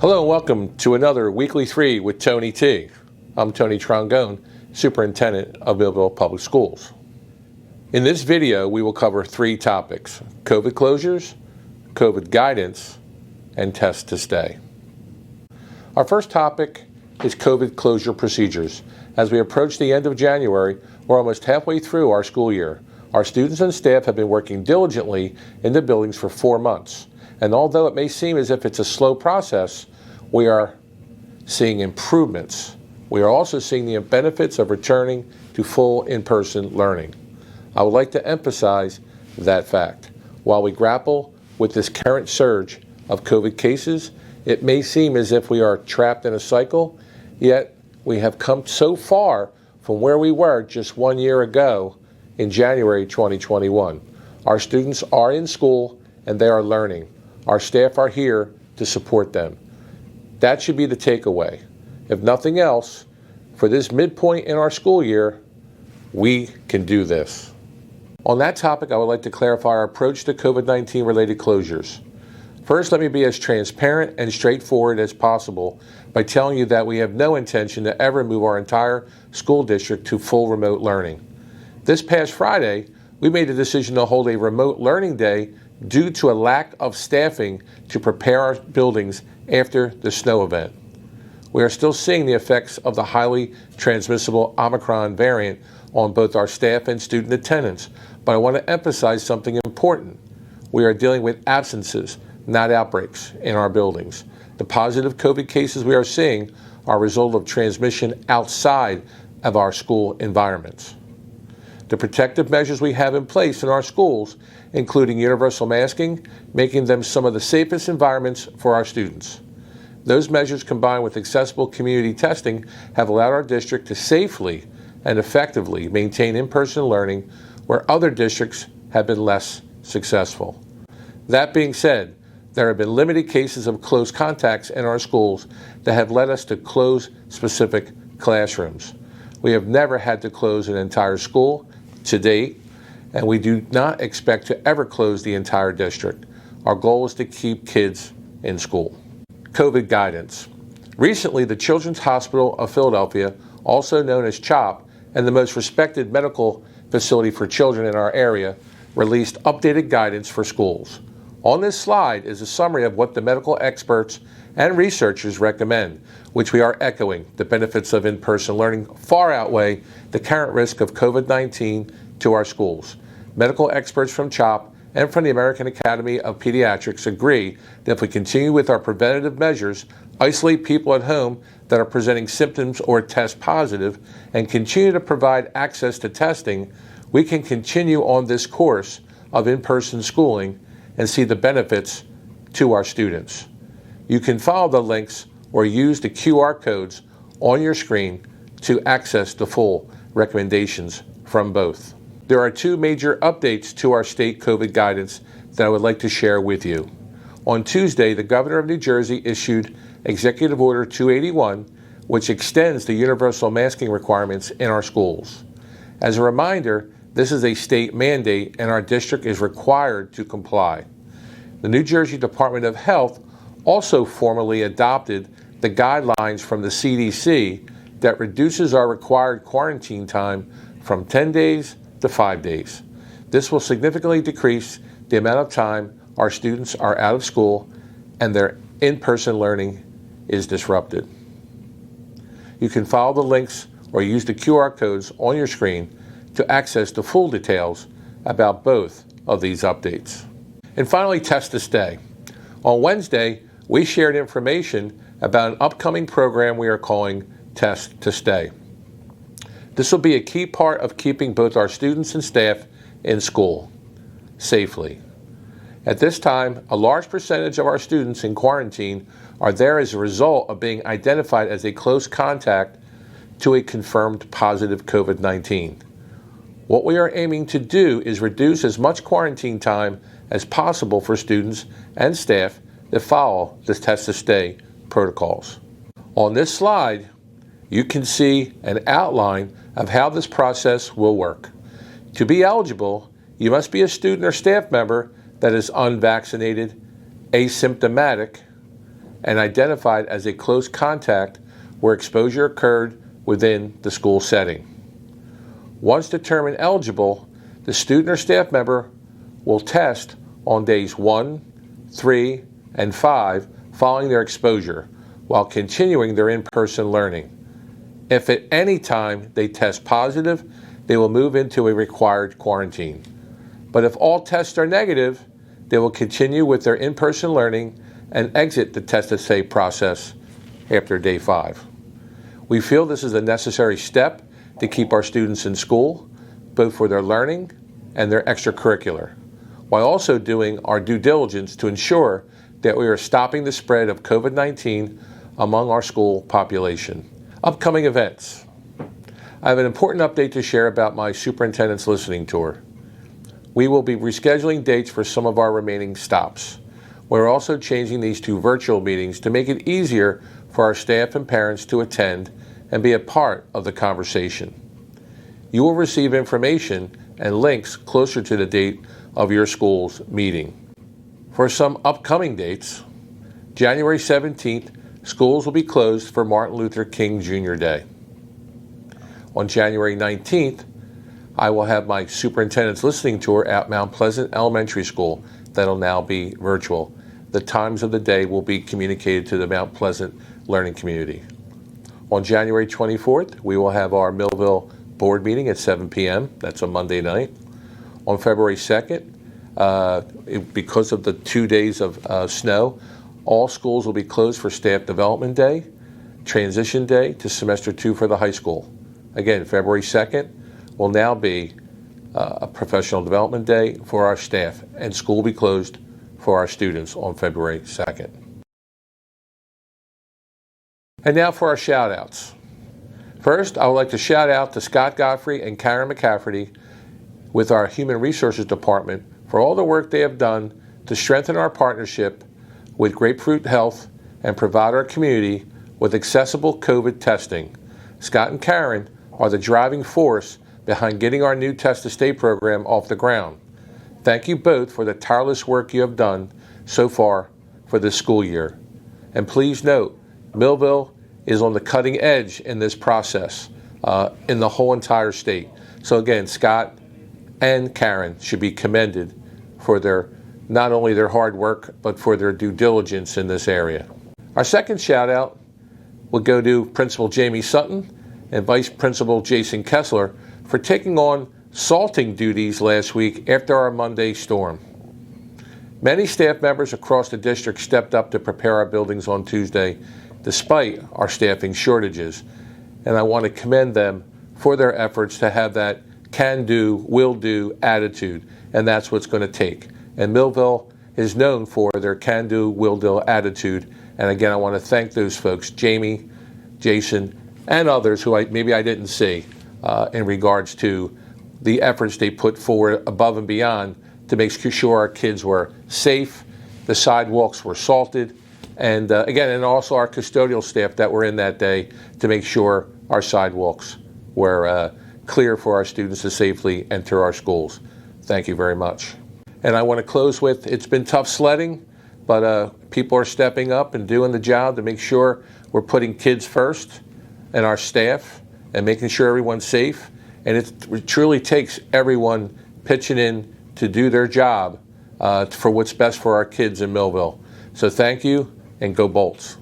Hello and welcome to another Weekly 3 with Tony T. I'm Tony Trongone, Superintendent of Millville Public Schools. In this video, we will cover three topics: COVID closures, COVID guidance, and Test-to-Stay. Our first topic is COVID closure procedures. As we approach the end of January, we're almost halfway through our school year. Our students and staff have been working diligently in the buildings for 4 months. And although it may seem as if it's a slow process, we are seeing improvements. We are also seeing the benefits of returning to full in-person learning. I would like to emphasize that fact. While we grapple with this current surge of COVID cases, it may seem as if we are trapped in a cycle, yet we have come so far from where we were just 1 year ago in January 2021. Our students are in school and they are learning. Our staff are here to support them. That should be the takeaway. If nothing else, for this midpoint in our school year, we can do this. On that topic, I would like to clarify our approach to COVID-19 related closures. First, let me be as transparent and straightforward as possible by telling you that we have no intention to ever move our entire school district to full remote learning. This past Friday, we made a decision to hold a remote learning day due to a lack of staffing to prepare our buildings after the snow event. We are still seeing the effects of the highly transmissible Omicron variant on both our staff and student attendance, but I want to emphasize something important. We are dealing with absences, not outbreaks, in our buildings. The positive COVID cases we are seeing are a result of transmission outside of our school environments. The protective measures we have in place in our schools, including universal masking, making them some of the safest environments for our students. Those measures, combined with accessible community testing, have allowed our district to safely and effectively maintain in-person learning where other districts have been less successful. That being said, there have been limited cases of close contacts in our schools that have led us to close specific classrooms. We have never had to close an entire school to date, and we do not expect to ever close the entire district. Our goal is to keep kids in school. COVID guidance. Recently, the Children's Hospital of Philadelphia, also known as CHOP, and the most respected medical facility for children in our area, released updated guidance for schools. On this slide is a summary of what the medical experts and researchers recommend, which we are echoing. The benefits of in-person learning far outweigh the current risk of COVID-19 to our schools. Medical experts from CHOP and from the American Academy of Pediatrics agree that if we continue with our preventative measures, isolate people at home that are presenting symptoms or test positive, and continue to provide access to testing, we can continue on this course of in-person schooling and see the benefits to our students. You can follow the links or use the QR codes on your screen to access the full recommendations from both. There are two major updates to our state COVID guidance that I would like to share with you. On Tuesday, the Governor of New Jersey issued Executive Order 281, which extends the universal masking requirements in our schools. As a reminder, this is a state mandate and our district is required to comply. The New Jersey Department of Health also formally adopted the guidelines from the CDC that reduces our required quarantine time from 10 days to 5 days. This will significantly decrease the amount of time our students are out of school and their in-person learning is disrupted. You can follow the links or use the QR codes on your screen to access the full details about both of these updates. And finally, Test-to-Stay. On Wednesday, we shared information about an upcoming program we are calling Test-to-Stay. This will be a key part of keeping both our students and staff in school safely. At this time, a large percentage of our students in quarantine are there as a result of being identified as a close contact to a confirmed positive COVID-19. What we are aiming to do is reduce as much quarantine time as possible for students and staff that follow the Test-to-Stay protocols. On this slide, you can see an outline of how this process will work. To be eligible, you must be a student or staff member that is unvaccinated, asymptomatic, and identified as a close contact where exposure occurred within the school setting. Once determined eligible, the student or staff member will test on days 1, 3, and 5 following their exposure while continuing their in-person learning. If at any time they test positive, they will move into a required quarantine. But if all tests are negative, they will continue with their in-person learning and exit the test-to-stay process after day 5. We feel this is a necessary step to keep our students in school, both for their learning and their extracurricular, while also doing our due diligence to ensure that we are stopping the spread of COVID-19 among our school population. Upcoming events. I have an important update to share about my Superintendent's Listening Tour. We will be rescheduling dates for some of our remaining stops. We're also changing these to virtual meetings to make it easier for our staff and parents to attend and be a part of the conversation. You will receive information and links closer to the date of your school's meeting. For some upcoming dates, January 17th, schools will be closed for Martin Luther King Jr. Day. On January 19th, I will have my Superintendent's Listening Tour at Mount Pleasant Elementary School that'll now be virtual. The times of the day will be communicated to the Mount Pleasant learning community. On January 24th, we will have our Millville board meeting at 7 p.m. That's a Monday night. On February 2nd, because of the 2 days of snow, all schools will be closed for Staff Development Day, Transition Day to Semester 2 for the high school. Again, February 2nd will now be a Professional Development Day for our staff, and school will be closed for our students on February 2nd. And now for our shout-outs. First, I would like to shout out to Scott Godfrey and Karen McCafferty with our Human Resources Department for all the work they have done to strengthen our partnership with Grapefruit Health and provide our community with accessible COVID testing. Scott and Karen are the driving force behind getting our new Test-to-Stay program off the ground. Thank you both for the tireless work you have done so far for this school year. And please note, Millville is on the cutting edge in this process in the whole entire state. So again, Scott and Karen should be commended for not only their hard work, but for their due diligence in this area. Our second shout out will go to Principal Jamie Sutton and Vice Principal Jason Kessler for taking on salting duties last week after our Monday storm. Many staff members across the district stepped up to prepare our buildings on Tuesday despite our staffing shortages, and I want to commend them for their efforts to have that can-do, will-do attitude, and that's what's going to take. And Millville is known for their can-do, will-do attitude, and again, I want to thank those folks, Jamie, Jason, and others who maybe I didn't see in regards to the efforts they put forward above and beyond to make sure our kids were safe, the sidewalks were salted, and again, and also our custodial staff that were in that day to make sure our sidewalks were clear for our students to safely enter our schools. Thank you very much. And I want to close with, it's been tough sledding, but people are stepping up and doing the job to make sure we're putting kids first and our staff and making sure everyone's safe. And it truly takes everyone pitching in to do their job for what's best for our kids in Millville. So thank you, and go Bolts.